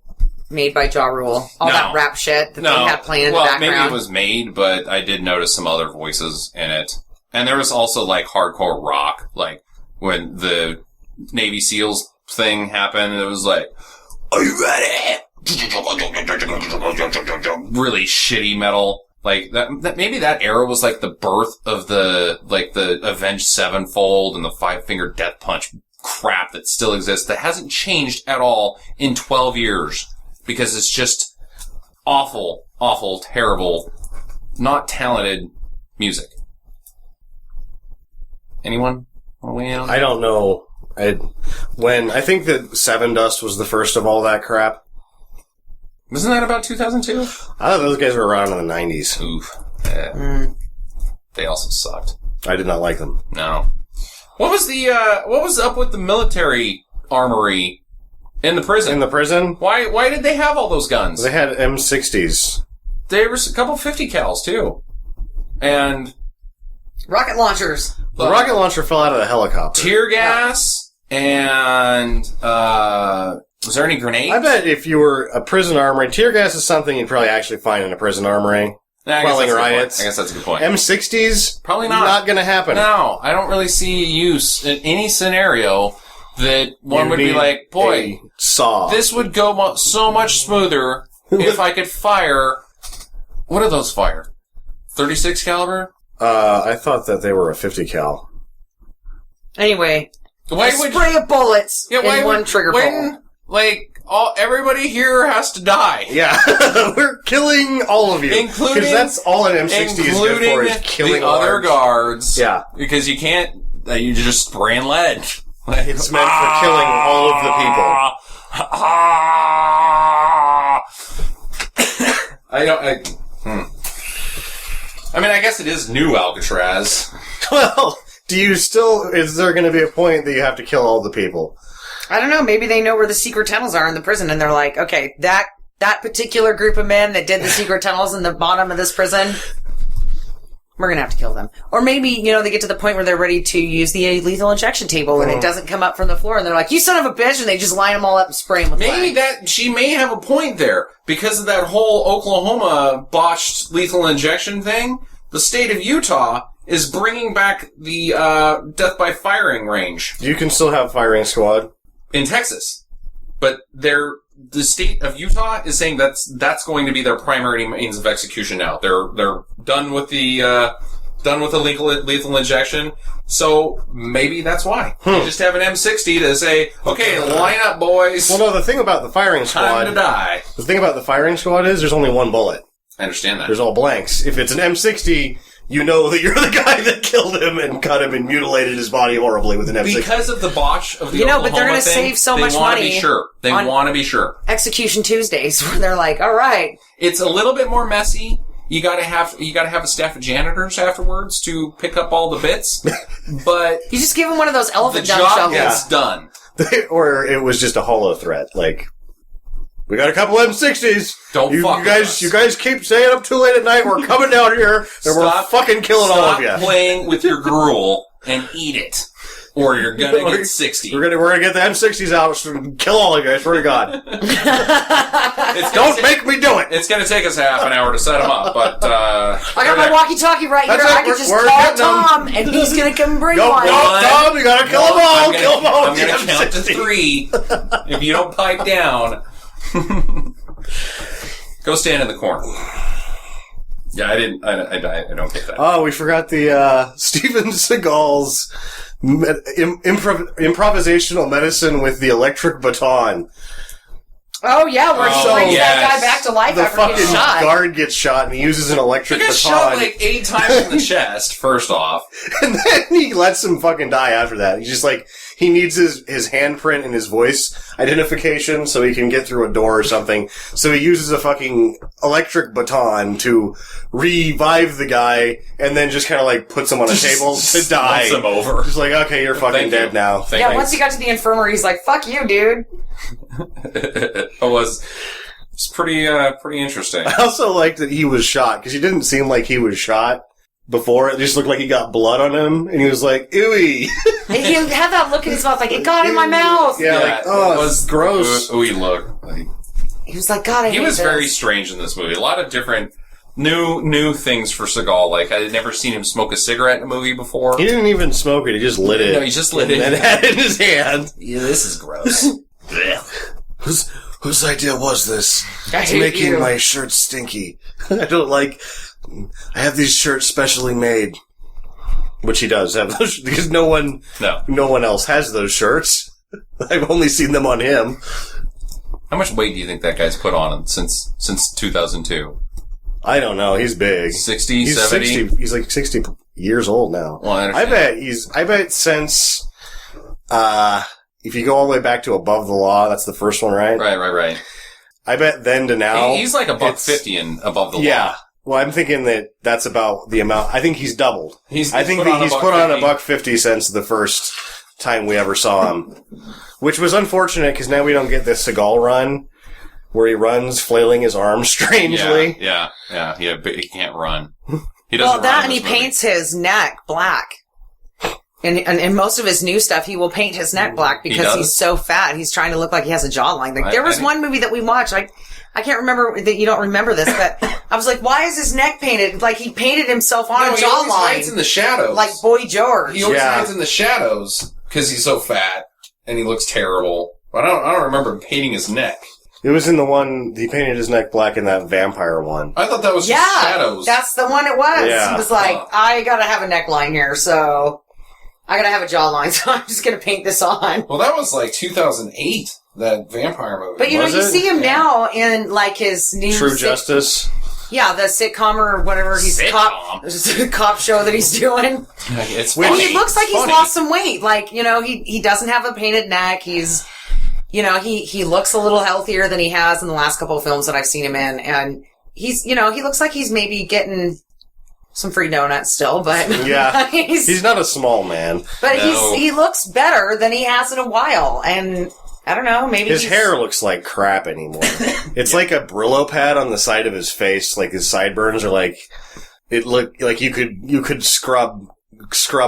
made by Ja Rule? All No. that rap shit that they had playing in the background? Maybe it was made, but I did notice some other voices in it. And there was also, like, hardcore rock. Like, when the Navy SEALs thing happened, it was like, are you ready? Really shitty metal. Like, that maybe that era was, like, the birth of the Avenged Sevenfold and the Five Finger Death Punch crap that still exists that hasn't changed at all in 12 years because it's just awful, terrible, not talented music. Anyone want to weigh in on that? I don't know. I think that Seven Dust was the first of all that crap. Wasn't that about 2002? I thought those guys were around in the 90s. Oof. They also sucked. I did not like them. No. What was up with the military armory in the prison? In the prison? Why did they have all those guns? They had M60s. There was a couple 50 cals too. And rocket launchers. The rocket launcher fell out of the helicopter. Tear gas and was there any grenades? I bet if you were a prison armory, tear gas is something you'd probably actually find in a prison armory. Quelling riots. I guess that's a good point. M60s? Probably not. Not gonna happen. No, I don't really see use in any scenario that one would be like, boy, saw. This would go so much smoother if I could fire. What are those fire? 36 caliber? I thought that they were a 50 cal. Anyway, why a spray of bullets in one trigger pull. Everybody here has to die. Yeah, we're killing all of you, including because that's all an M60 is good for, is killing the other guards. Yeah, because you can't. You're just spraying lead. It's meant for killing all of the people. I mean, I guess it is new Alcatraz. Well, is there going to be a point that you have to kill all the people? I don't know. Maybe they know where the secret tunnels are in the prison, and they're like, okay, that particular group of men that did the secret tunnels in the bottom of this prison, we're going to have to kill them. Or maybe, they get to the point where they're ready to use the lethal injection table, and it doesn't come up from the floor, and they're like, you son of a bitch, and they just line them all up and spray them with lead. She may have a point there. Because of that whole Oklahoma botched lethal injection thing, the state of Utah is bringing back the death by firing range. You can still have firing squad in Texas, but the state of Utah is saying that's going to be their primary means of execution now. They're done with the lethal injection, so maybe that's why. You just have an M60 to say, okay, line up, boys. Well, no, the thing about the firing squad, time to die. The thing about the firing squad is there's only one bullet. I understand that. There's all blanks. If it's an M60, you know that you're the guy that killed him and cut him and mutilated his body horribly with an M60. Because of the botch of the Oklahoma but they're going to thing, save so much money. They want to be sure. Execution Tuesdays, where they're like, all right. It's a little bit more messy. You gotta have a staff of janitors afterwards to pick up all the bits. But you just give them one of those elephant the gun job shovels. is done. Or it was just a hollow threat, like, we got a couple M60s. You guys keep staying up too late at night. We're coming down here and we're fucking killing all of you. Stop playing with your gruel and eat it, or you're gonna get 60. We're gonna get the M60s out and kill all of you. I swear to God. Don't make me do it. It's gonna take us half an hour to set them up, but I got my walkie-talkie right here. I can just call Tom, and he's gonna come bring one. No, Tom, you gotta kill them all. Kill them all. I'm gonna count to 3. If you don't pipe down. Go stand in the corner. Yeah, I don't get that. Oh, we forgot the Steven Seagal's improvisational medicine with the electric baton. Oh yeah, where he brings that guy back to life after he gets shot. The guard gets shot and he uses an electric baton. He gets shot like 8 times in the chest, first off. And then he lets him fucking die after that. He's just like, he needs his handprint and his voice identification so he can get through a door or something. So he uses a fucking electric baton to revive the guy and then just kind of like puts him on a table to die. Him over. Just like, okay, you're fucking dead now. Once he got to the infirmary, he's like, fuck you, dude. It was pretty interesting. I also liked that he was shot because he didn't seem like he was shot before. It just looked like he got blood on him, and he was like, "Ooey." He had that look in his mouth, like it got in my mouth. Yeah, like, oh, it was gross. Ooey look. Like, he was like, God, I hate He was this. very strange in this movie. A lot of different new things for Seagal. Like, I had never seen him smoke a cigarette in a movie before. He didn't even smoke it. He just lit it. No, he just lit it. And had it in his hand. Yeah, this is gross. Whose idea was this? It's making my shirt stinky. I have these shirts specially made. Which he does have those, because no one else has those shirts. I've only seen them on him. How much weight do you think that guy's put on since 2002? I don't know. He's big. 60, 70? 60, he's like 60 years old now. Well, I bet since, if you go all the way back to Above the Law, that's the first one, right? Right. I bet then to now. He's like $150 in Above the Law. Yeah. Well, I'm thinking that's about the amount. I think he's doubled. I think he's put on $150 since the first time we ever saw him. Which was unfortunate because now we don't get this Seagal run where he runs flailing his arms strangely. Yeah, but he can't run. He doesn't run and he paints his neck black. And in most of his new stuff, he will paint his neck black because he's so fat. He's trying to look like he has a jawline. Like, there was one movie that we watched. I can't remember that you don't remember this, but I was like, why is his neck painted? Like, he painted himself on a jawline. He always hides in the shadows. Like Boy George. He always hides in the shadows because he's so fat and he looks terrible. But I don't remember him painting his neck. It was in the one, he painted his neck black in that vampire one. I thought that was just shadows. That's the one it was. Yeah. He was like, I gotta have a neckline here, so I gotta have a jawline, so I'm just gonna paint this on. Well, that was like 2008, that vampire movie. But you see him now in like his new True Justice. Yeah, the sitcom or whatever cop show that he's doing. It's funny. And he looks like he's lost some weight. Like, he doesn't have a painted neck. He's, he looks a little healthier than he has in the last couple of films that I've seen him in. And he's, he looks like he's maybe getting some free donuts still, but yeah, he's not a small man. But he looks better than he has in a while. And I don't know, maybe his hair looks like crap anymore. It's like a Brillo pad on the side of his face. Like his sideburns are like, it looked like you could scrub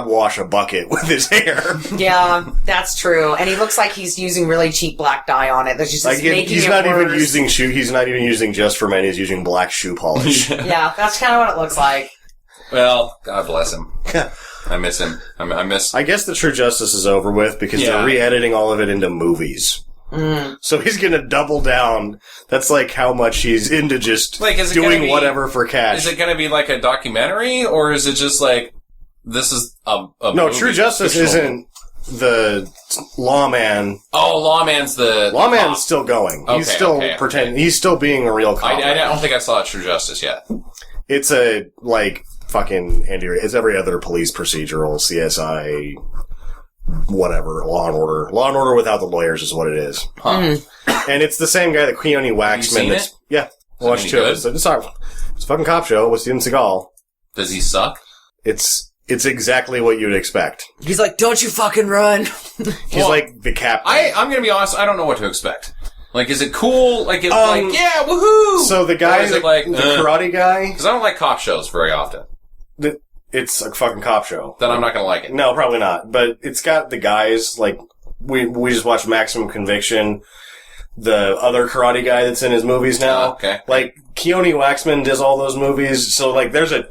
wash a bucket with his hair. Yeah, that's true. And he looks like he's using really cheap black dye on it. That's just making it worse. He's not even using Just for Men. He's using black shoe polish. Yeah, that's kind of what it looks like. Well, God bless him. I miss him. I guess the True Justice is over with because they're re-editing all of it into movies. So he's gonna double down. That's like how much he's into just doing whatever for cash. Is it gonna be like a documentary, or is it just like, this is a No, movie? True Justice isn't the Lawman. Oh, Lawman's still going. He's still pretending. He's still being a real cop. I don't think I saw True Justice yet. It's a, fucking it's every other police procedural, CSI, whatever, Law and Order. Law and Order without the lawyers is what it is. Huh. And it's the same guy that Keone Waxman. Have you seen it? Yeah, watched two episodes. It's a fucking cop show with Steven Seagal. Does he suck? It's exactly what you'd expect. He's like, don't you fucking run. He's like the captain. I'm gonna be honest, I don't know what to expect. Like, is it cool? Like, yeah, woohoo! So the guy, the karate guy? Because I don't like cop shows very often. It's a fucking cop show. Then I'm not gonna like it. No, probably not. But it's got the guys, we just watched Maximum Conviction, the other karate guy that's in his movies now. Okay. Like, Keone Waxman does all those movies, so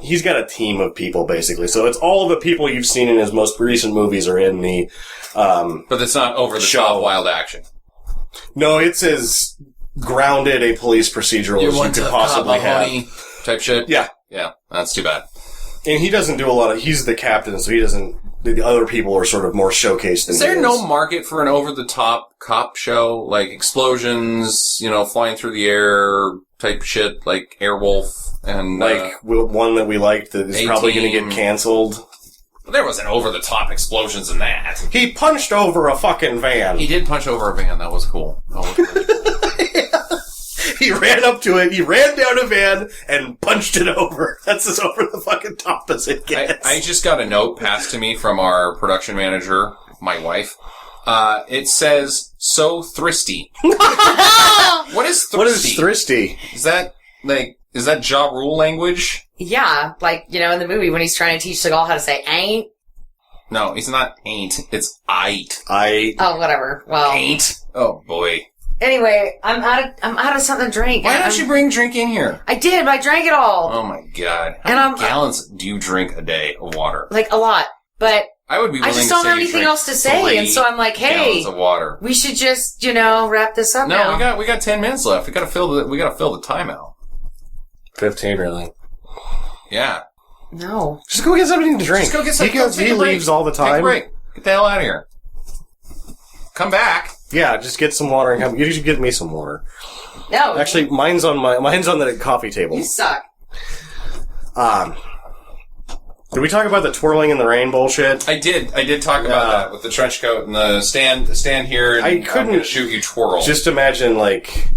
he's got a team of people, basically. So it's all the people you've seen in his most recent movies are in the, but it's not over the top wild action. No, it's as grounded a police procedural as you could possibly have. Type shit? Yeah. Yeah, that's too bad. And he doesn't do he's the captain, so he doesn't, the other people are sort of more showcased than Is there no market for an over-the-top cop show? Like explosions, flying through the air type shit, like Airwolf and... one that we liked that is probably going to get canceled. There wasn't over-the-top explosions in that. He punched over a fucking van. He did punch over a van. That was cool. That was really cool. He ran up to it, he ran down a van, and punched it over. That's as over the fucking top as it gets. I just got a note passed to me from our production manager, my wife. It says, so thristy. What is thristy? What is thristy? Is that Ja Rule language? Yeah, in the movie when he's trying to teach Seagal how to say ain't. No, it's not ain't. It's aight. Oh, whatever. Well, ain't. Oh boy. Anyway, I'm out of something to drink. Why don't you bring drink in here? I did, but I drank it all. Oh my god. How many gallons do you drink a day of water? A lot. But I would be willing I just don't have anything else to say, and so I'm like, hey, of water. We should just, wrap this up now. No, we got 10 minutes left. We gotta fill the timeout. 15 really. Yeah. No. Just go get something to drink. Just go get something. He leaves all the Take a time. break. Get the hell out of here. Come back. Yeah, just get some water and come. You should get me some water. No. Actually, mine's on the coffee table. You suck. Did we talk about the twirling in the rain bullshit? I did talk about that with the trench coat and the stand here. And I couldn't I'm gonna shoot you twirl. Just imagine, like,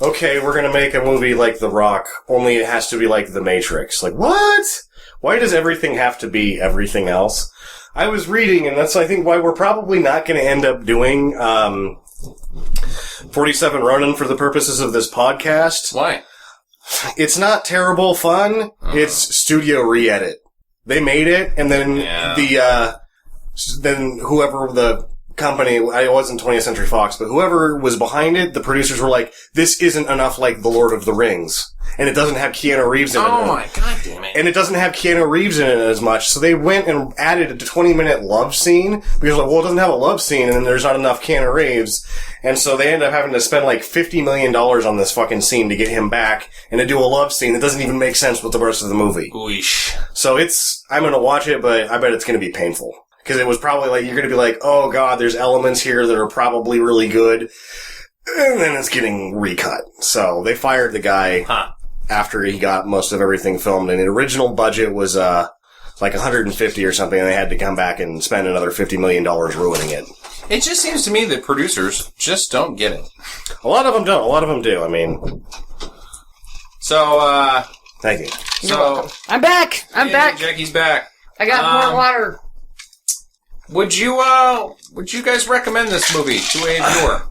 okay, we're gonna make a movie like The Rock, only it has to be like The Matrix. Like, what? Why does everything have to be everything else? I was reading, and that's, I think, why we're probably not gonna end up doing, 47 Ronin for the purposes of this podcast. Why? It's not terrible fun. It's studio re-edit. They made it, and then then whoever the company, it wasn't 20th Century Fox, but whoever was behind it, the producers were like, this isn't enough like The Lord of the Rings. And it doesn't have Keanu Reeves in it. Oh my god damn it. And it doesn't have Keanu Reeves in it as much, so they went and added a 20-minute love scene, because like, well, it doesn't have a love scene, and then there's not enough Keanu Reeves, and so they ended up having to spend like $50 million on this fucking scene to get him back, and to do a love scene that doesn't even make sense with the rest of the movie. Ooish. So I'm gonna watch it, but I bet it's gonna be painful. Because it was probably like, you're gonna be like, oh god, there's elements here that are probably really good, and then it's getting recut. So they fired the guy after he got most of everything filmed, and the original budget was like 150 or something, and they had to come back and spend another $50 million ruining it. It just seems to me that producers just don't get it. A lot of them don't. A lot of them do. I mean, so thank you. So I'm back. I'm back. Jackie's back. I got more water. Would you guys recommend this movie to a viewer?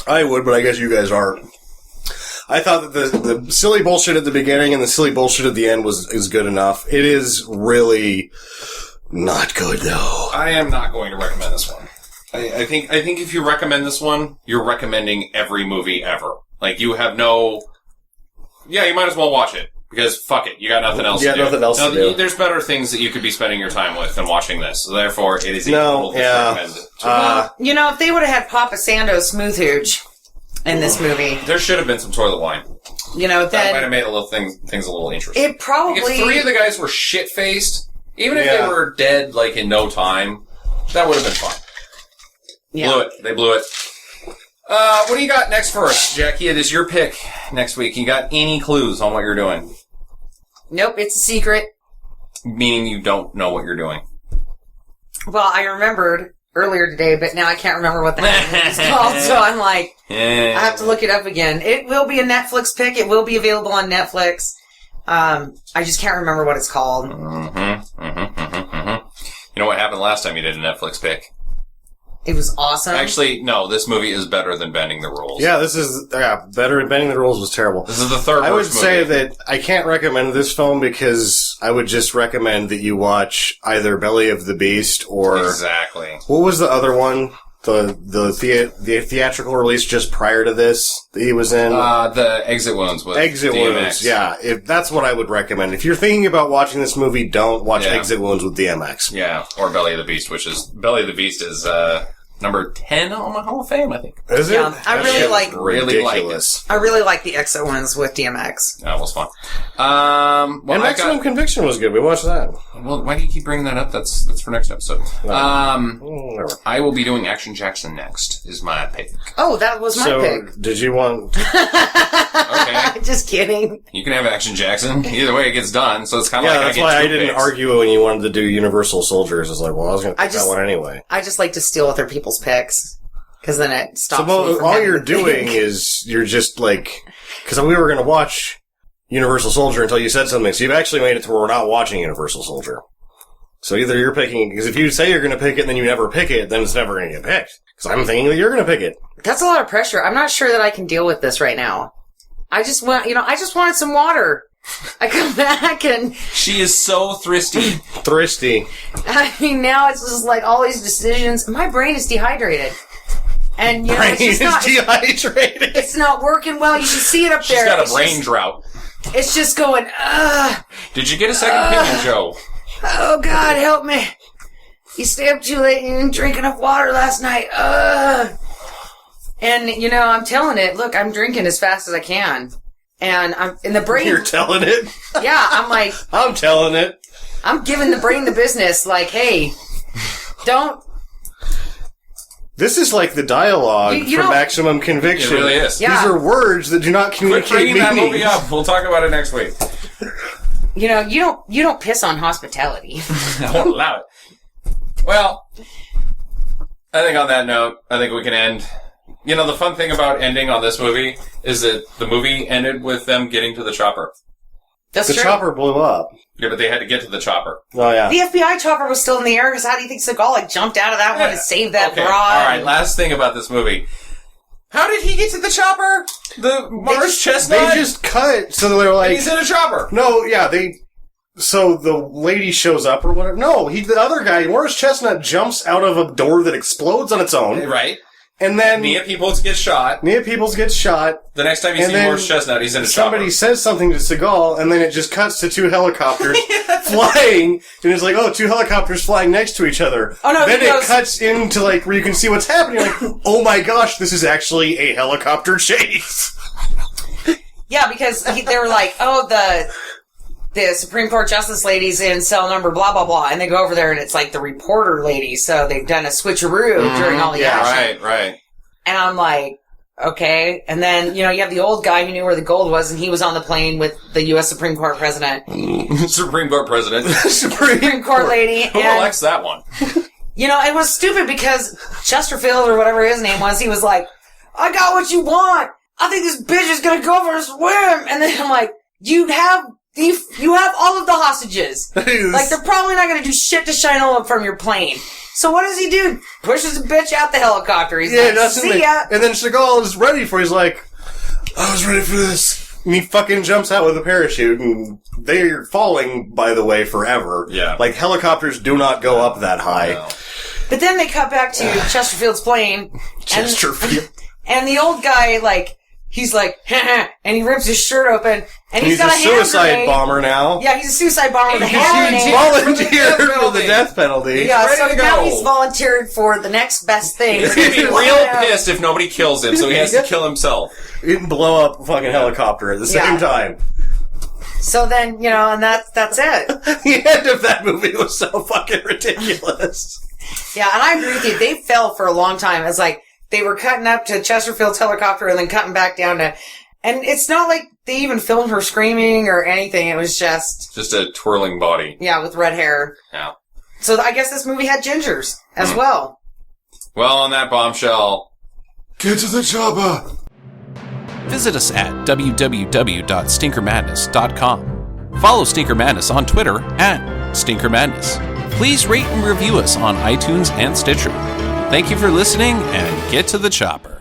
I would, but I guess you guys aren't. I thought that the silly bullshit at the beginning and the silly bullshit at the end is good enough. It is really not good, though. I am not going to recommend this one. I think if you recommend this one, you're recommending every movie ever. Like, you have no... Yeah, you might as well watch it. Because, fuck it, you got nothing else to do. Yeah, nothing else to do. There's better things that you could be spending your time with than watching this. So therefore, it is a total disrecommend. You know, if they would have had Papa Sando's Smooth Hooch in this movie... There should have been some toilet wine. You know, that might have made things a little interesting. It probably... Like if 3 of the guys were shit-faced, even if they were dead, like, in no time, that would have been fun. Yeah. They blew it. What do you got next for us, Jackie? It is your pick next week. You got any clues on what you're doing? Nope, it's a secret. Meaning you don't know what you're doing. Well, I remembered earlier today, but now I can't remember what the heck it's called, so I'm like, I have to look it up again. It will be a Netflix pick. It will be available on Netflix. I just can't remember what it's called. You know what happened last time you did a Netflix pick? It was awesome. Actually, no, this movie is better than Bending the Rules. Yeah, this is better. Bending the Rules was terrible. This is the third I would worst say movie. that I can't recommend this film because I would just recommend that you watch either Belly of the Beast or... Exactly. What was the other one? The theatrical release just prior to this that he was in? The Exit Wounds with Exit DMX. Wounds, yeah. That's what I would recommend. If you're thinking about watching this movie, don't watch Exit Wounds with DMX. Yeah, or Belly of the Beast, Belly of the Beast is, number 10 on my Hall of Fame, I think. Is it? Yeah, I really like ridiculous. I really like the Exit ones with DMX. That was fun. And Maximum Conviction was good. We watched that. Well, why do you keep bringing that up? That's for next episode. I will be doing Action Jackson next, is my pick. Oh, that was my pick. Did you want... Okay. Just kidding. You can have Action Jackson. Either way, it gets done, so it's kind of like that's why I didn't argue when you wanted to do Universal Soldiers. It's like, well, I was going to pick that one anyway. I just like to steal other people's picks, because then it stops me from all you're doing is you're just like... Because we were going to watch Universal Soldier until you said something, so you've actually made it to where we're not watching Universal Soldier. So either you're picking... Because if you say you're going to pick it and then you never pick it, then it's never going to get picked. Because I'm thinking that you're going to pick it. That's a lot of pressure. I'm not sure that I can deal with this right now. I just wanted some water. I come back and... She is so thirsty. Thirsty. I mean, now it's just like all these decisions. My brain is dehydrated. And, you know, it's just not... dehydrated. It's not working well. You can see it up there. She's got a brain drought. It's just going, Did you get a second opinion, Joe? Oh, God, help me. You stayed up too late and you didn't drink enough water last night. And, you know, I'm telling it, look, I'm drinking as fast as I can. And I'm in the brain. You're telling it. Yeah, I'm like, I'm telling it. I'm giving the brain the business. Like, hey, don't. This is like the dialogue You for don't- Maximum Conviction. It really is. Yeah. These are words that do not Quit communicate bringing that meaning. movie up. We'll talk about it next week. You know, you don't piss on hospitality. I won't allow it. Well, I think on that note, I think we can end. You know, the fun thing about ending on this movie is that the movie ended with them getting to the chopper. That's The true. chopper blew up. Yeah, but they had to get to the chopper. Oh, yeah. The FBI chopper was still in the air because how do you think Seagal like jumped out of that one and saved that Okay, broad? all right, last thing about this movie. How did he get to the chopper? The Mars chestnut? They just cut, so they're like... He's in a chopper. No, yeah, So the lady shows up or whatever. No, the other guy, Morris Chestnut, jumps out of a door that explodes on its own. Right. And then... Nia Peoples gets shot. Nia Peoples gets shot. The next time you And see then Morris Chestnut, he's in a Somebody chopper. says something to Seagal, and then it just cuts to 2 helicopters flying, and it's like, oh, 2 helicopters flying next to each other. Oh, no, then he it goes- cuts into, like, where you can see what's happening, like, oh my gosh, this is actually a helicopter chase. Yeah, because they were like, oh, the Supreme Court Justice lady's in cell number blah, blah, blah. And they go over there and it's like the reporter lady. So they've done a switcheroo during all the action. Right. And I'm like, okay. And then, you have the old guy who knew where the gold was and he was on the plane with the U.S. Supreme Court president. Supreme Court president. Supreme Court lady. Who And, elects that one? it was stupid because Chesterfield or whatever his name was, he was like, I got what you want. I think this bitch is gonna go for a swim. And then I'm like, you have all of the hostages. Like, they're probably not gonna do shit to Shinola from your plane. So what does he do? Pushes the bitch out the helicopter. He's like, see ya. And then Seagal is ready for, he's like, I was ready for this. And he fucking jumps out with a parachute, and they're falling, by the way, forever. Yeah. Like, helicopters do not go up that high. No. But then they cut back to Chesterfield's plane. Chesterfield. And the old guy, like, he's like, and he rips his shirt open, and he's got a a hand suicide grenade. bomber now. Yeah, he's a suicide bomber with a He's hand huge. grenade. Volunteered for the death penalty. Yeah, ready so to now go. he's volunteered for the next best thing. He's gonna be real pissed if nobody kills him, so he has to kill himself. He didn't blow up a fucking helicopter at the same time. So then, and that's it. The end of that movie was so fucking ridiculous. Yeah, and I agree with you. They fell for a long time. It's like they were cutting up to Chesterfield's helicopter and then cutting back down to... And it's not like they even filmed her screaming or anything. It was just a twirling body. Yeah, with red hair. Yeah. So I guess this movie had gingers as well. Well, on that bombshell, Get to the chopper. Visit us at www.stinkermadness.com. Follow Stinker Madness on Twitter at Stinker Madness. Please rate and review us on iTunes and Stitcher. Thank you for listening, and get to the chopper.